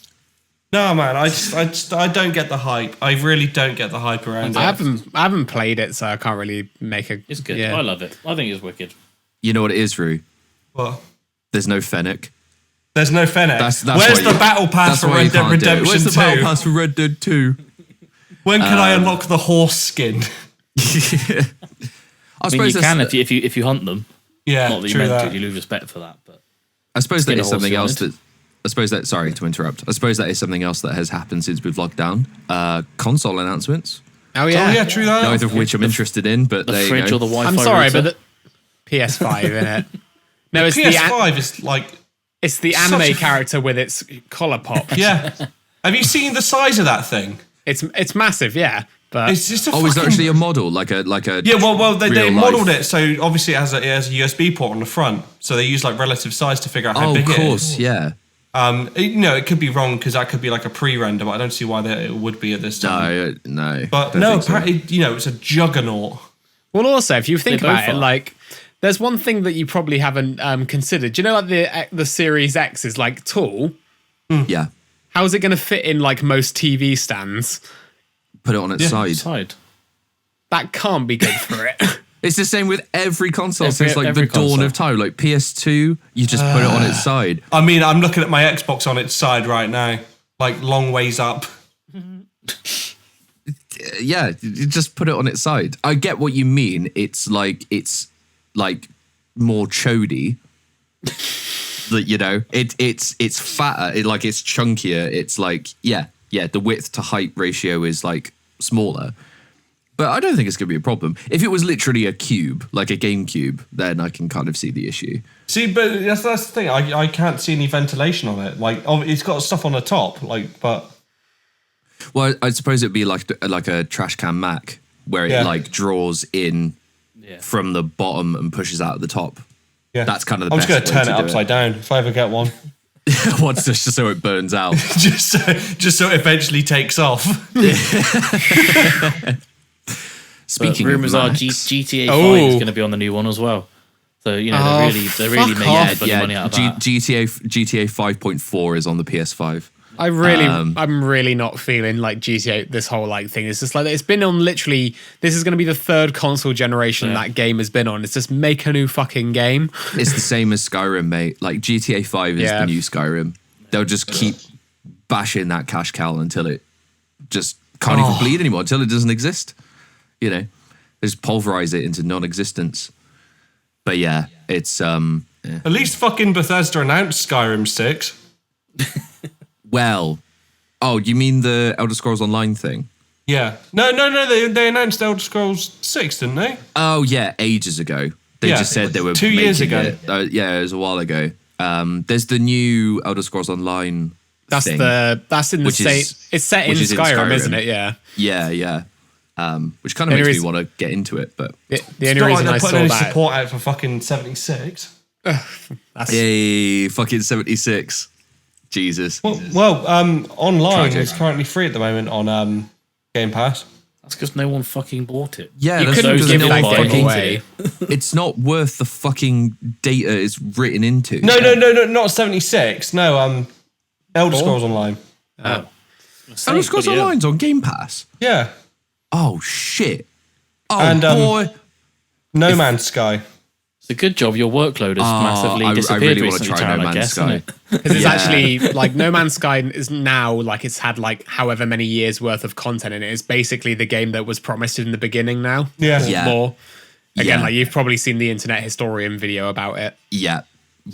No, man, I don't get the hype. I really don't get the hype around
I
it.
haven't played it, so I can't really make a.
It's good.
Yeah.
I love it. I think it's wicked.
You know what it is, Rue?
What?
There's no Fennec.
There's no Fennec.
That's
Where's
why
the battle pass
that's
for
why you
Red Dead
can't do it.
Redemption
Where's the
2?
battle pass for Red Dead 2?
When can I unlock the horse skin?
I mean, you can if you hunt them.
Yeah,
Not that you
true
meant
that.
to. You lose respect for that, but
I suppose that
Skin
is
a
something
horse
else that. I suppose that. Sorry to interrupt. I suppose that is something else that has happened since we've locked down. Console announcements,
Oh yeah.
Oh yeah, true that.
neither of which I'm interested in. But
the
there you
fridge
go.
or the Wi-Fi.
I'm sorry,
router.
but the PS5 in it. No, it's
PS5 is like,
it's the
such
anime
a-
character with its collar pop.
yeah. Have you seen the size of that thing?
It's massive, yeah. But
It's just a
Oh, is that
fucking-
actually a model? Like a
Yeah, well, they
real
modelled
life-
it so obviously it has a USB port on the front, so they use like relative size to figure out how
Oh,
big
of
it is.
course, yeah.
It could be wrong because that could be like a pre-render, but I don't see why it would be at this time.
No.
But
don't
no,
think so.
apparently, it's a juggernaut.
well, also if you think
They both
about it,
are.
like there's one thing that you probably haven't considered. Do you know, like the Series X is like tall.
Yeah.
How is it going to fit in like most TV stands?
Put it on its side.
Side.
That can't be good for it.
It's the same with every console since like the
every
dawn
console.
of time. Like PS2, you just put it on its side.
I mean, I'm looking at my Xbox on its side right now, like long ways up.
Yeah, you just put it on its side. I get what you mean. It's like more chody. That it's fatter. It's chunkier. It's like the width to height ratio is like smaller. But I don't think it's going to be a problem. If it was literally a cube, like a GameCube, then I can kind of see the issue.
See, but that's the thing. I can't see any ventilation on it. Like, it's got stuff on the top, but
Well, I suppose it'd be like a trash can Mac, where it
Yeah.
like draws in
Yeah.
from the bottom and pushes out at the top.
yeah,
That's kind of the
I'm
best
just going to
way
turn
to
it
do
upside down if I ever get one,
What's just so it burns out.
just so it eventually takes off.
Speaking
But
of
rumors are
Macs,
GTA 5
Oh.
is going to be on the new one as well. So they're really
fuck
making
off.
bloody money out of that.
GTA 5.4 is on the PS5.
I'm really not feeling like GTA. This whole like thing. It's just like it's been on literally. This is going to be the third console generation that game has been on. It's just make a new fucking game.
It's the same as Skyrim, mate. Like GTA 5 is
Yeah.
the new Skyrim. They'll just keep bashing that cash cow until it just can't even bleed anymore, until it doesn't exist. You know, they just pulverize it into non-existence. But yeah, it's
At least fucking Bethesda announced Skyrim 6.
well. Oh, you mean the Elder Scrolls Online thing?
Yeah. No. They announced Elder Scrolls 6, didn't they?
Oh yeah, ages ago. They
Yeah,
just said they were
2 years
making
ago.
it. Yeah, it was a while ago. There's the new Elder Scrolls Online
That's
thing.
that's in the
Which is-
same. It's set in
which is in
Skyrim,
Skyrim.
isn't it? Yeah.
Yeah. Which kind of
There
makes
is-
me want to get into it, but
The only
It's not like
reason
they're
I
putting
saw
any
that.
support out for fucking 76.
That's,
yay, fucking 76. Jesus.
Well, online
Tragic.
is currently free at the moment on Game Pass.
That's because no one fucking bought it.
Yeah,
you
that's
couldn't
because
give
no
that
one
game
fucking-
away.
It's not worth the fucking data it's written into.
No, not 76. No, Elder Scrolls Online.
Elder Scrolls
Bloody hell.
Online's on Game Pass.
Yeah.
Oh shit. Oh
And,
boy.
No Man's Sky.
It's a good job your workload has massively
I
disappeared
really want to
recently,
try
Taran,
No
I
Man's
guess,
Sky.
isn't it?
Because it's
Yeah.
actually like No Man's Sky is now like it's had like however many years worth of content in it. It's basically the game that was promised in the beginning now.
Yeah.
Or
Yeah.
more. Again,
Yeah.
like you've probably seen the Internet Historian video about it.
Yeah.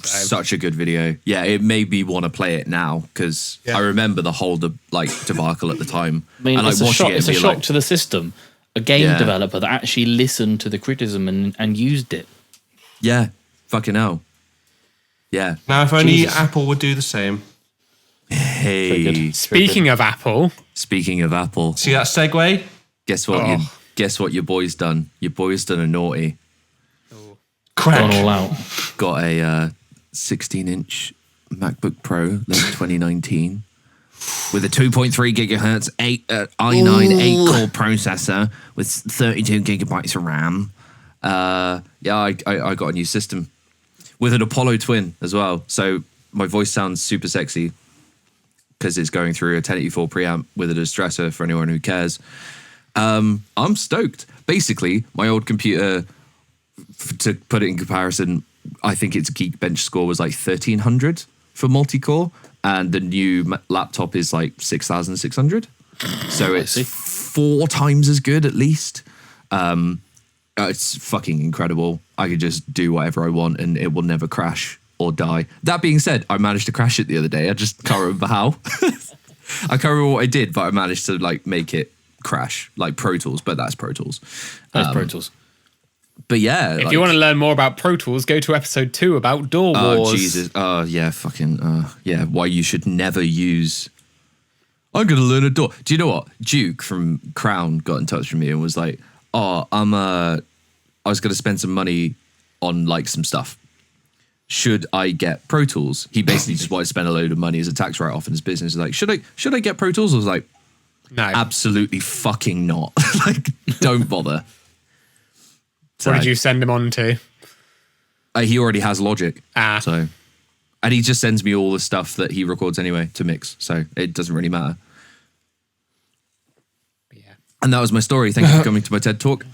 Such a good video. Yeah, it made me want to play it now because
Yeah.
I remember the whole debacle at the time.
I mean,
and
it's a shock. It's a
and be
shock
like,
to the system. A game
Yeah.
developer that actually listened to the criticism and used it.
yeah, fucking hell. Yeah.
Now, if only
Jesus.
Apple would do the same.
Hey,
Speaking of Apple,
speaking of Apple,
See that segue?
guess what?
Oh.
Guess what? Your boy's done. Your boy's done a naughty.
Crack.
Gone all out.
Got a 16-inch MacBook Pro, that's 2019, with a 2.3 gigahertz i9 8-core processor with 32 gigabytes of RAM. I got a new system with an Apollo twin as well. So my voice sounds super sexy because it's going through a 1084 preamp with a distressor for anyone who cares. I'm stoked. Basically, my old computer, to put it in comparison, I think its Geekbench score was like 1300 for multi-core, and the new laptop is like 6600. So it's
see.
4 times as good at least. It's fucking incredible. I could just do whatever I want and it will never crash or die. That being said, I managed to crash it the other day. I just can't remember how. I can't remember what I did, but I managed to like make it crash, like Pro Tools, but that's Pro Tools.
That's Pro Tools.
But yeah,
if you want to learn more about Pro Tools, go to episode 2 about Door Wars.
oh Jesus, oh yeah, fucking yeah, why you should never use. I'm gonna learn a door. Do you know what? Duke from Crown got in touch with me and was like, "Oh, I was gonna spend some money on like some stuff. Should I get Pro Tools?" He basically just wanted to spend a load of money as a tax write-off in his business. He's like, should I get Pro Tools? I was like,
No.
absolutely fucking not. Like, don't bother.
What did you send him on to?
He already has Logic.
Ah.
So, and he just sends me all the stuff that he records anyway to mix. So it doesn't really matter.
Yeah.
And that was my story. Thank you for coming to my TED Talk.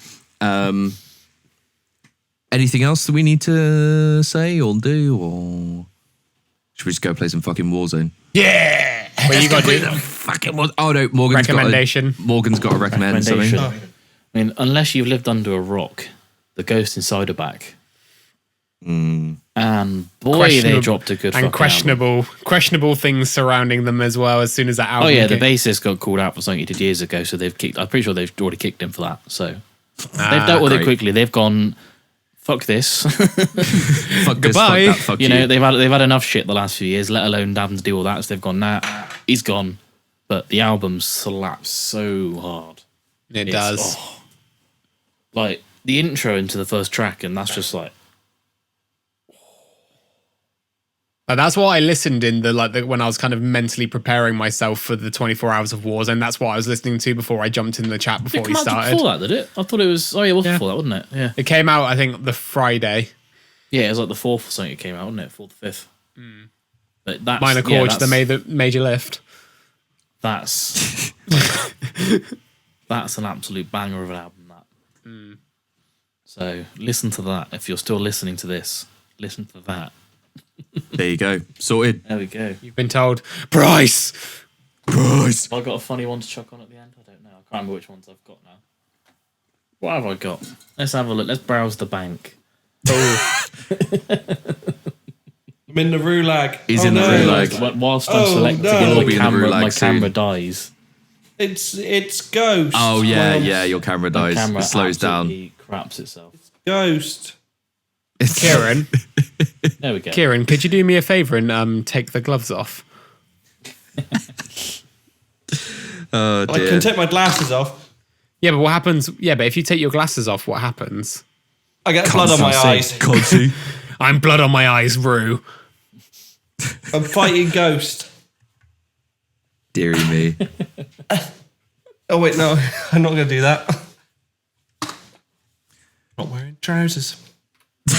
Anything else that we need to say or do, or should we just go play some fucking Warzone?
Yeah. Well, you got to do
Fucking oh no, Morgan's
recommendation.
Morgan's got to recommend something.
Recommendation. I mean, unless you've lived under a rock, the Ghost Inside a Back. And boy, they dropped a good
and
fucking album.
questionable things surrounding them as well. As soon as that album,
Oh yeah, the
came-
bassist got called out for something he did years ago, so they've kicked. I'm pretty sure they've already kicked him for that. So they've dealt with it
great.
quickly. They've gone, fuck this.
Fuck this,
Goodbye.
fuck that, fuck
you know, they've had enough shit the last few years, let alone having to do all that. So they've gone, nah, he's gone. But the album slaps so hard.
it
It's-
does.
oh. Like the intro into the first track, and that's just like,
And that's what I listened in when I was kind of mentally preparing myself for the 24 hours of Warzone. That's what I was listening to before I jumped in the chat before
it
we
came out
started.
before that, did it? I thought it was. Oh yeah, well
Yeah.
before that, wasn't it? Yeah,
It came out, I think, the Friday.
yeah. It was like the 4th or something. It came out, wasn't it? 4th, 5th. But that's
Minor
yeah,
chords,
that's-
the major lift.
That's that's an absolute banger of an album. That. So listen to that. If you're still listening to this, listen to that.
There you go, sorted.
There we go.
You've been told, Price!
Price.
Have I got a funny one to chuck on at the end? I don't know. I can't remember which ones I've got now. What have I got? Let's have a look. Let's browse the bank.
I'm in the Rulag.
He's in the Rulag.
Whilst I'm
Oh,
selecting,
no. We'll
my
be in the
camera
Rulag
dies.
It's Ghost.
Oh yeah,
Well,
yeah. Your camera
My
dies.
camera
It slows down.
absolutely craps itself.
Ghost.
Kieran,
There we go.
Kieran, could you do me a favour and take the gloves off?
Oh
I can
dear.
take my glasses off.
Yeah, but what happens? Yeah, but if you take your glasses off, what happens?
I get blood on my eyes.
Can't see.
I'm blood on my eyes, Rue.
I'm fighting Ghost.
Deary me.
Oh wait, no, I'm not going to do that. Not wearing trousers.
Is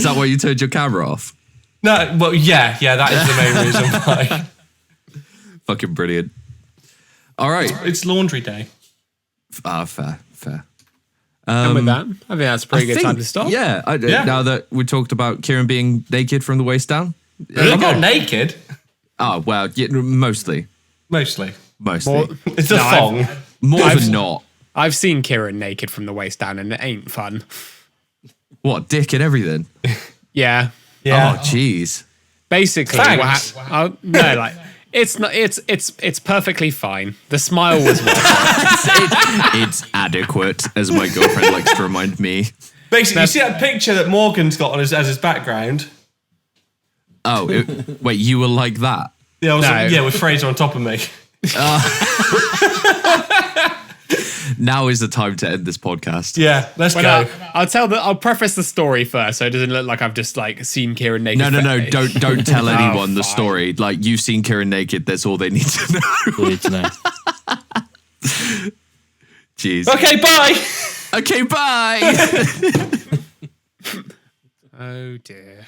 that why you turned your camera off?
No, well, yeah, that is the main reason why.
Fucking brilliant. All right.
It's laundry day.
Fair.
And with that, I think that's a pretty good time to stop.
Yeah,
Yeah.
Now that we talked about Kieran being naked from the waist down.
I'm not naked.
Oh, well, yeah, mostly.
Mostly.
More-
It's a
No,
thong.
More than not.
I've seen Kieran naked from the waist down, and it ain't fun.
What, dick and everything?
Yeah,
Yeah.
Oh, jeez.
basically,
Thanks.
no, like it's not. It's perfectly fine. The smile was worth it.
It's adequate, as my girlfriend likes to remind me.
Basically, you see that picture that Morgan's got on as his background?
Oh, wait, you were like that?
Yeah,
No.
with Fraser on top of me.
Now is the time to end this podcast.
Yeah, let's
When
go.
I'll preface the story first, so it doesn't look like I've just like seen Kieran naked.
No, don't tell anyone the
fine.
story. Like, you've seen Kieran naked, that's all they need to know.
You need to know.
Jeez.
Okay, bye.
Okay, bye!
Oh dear.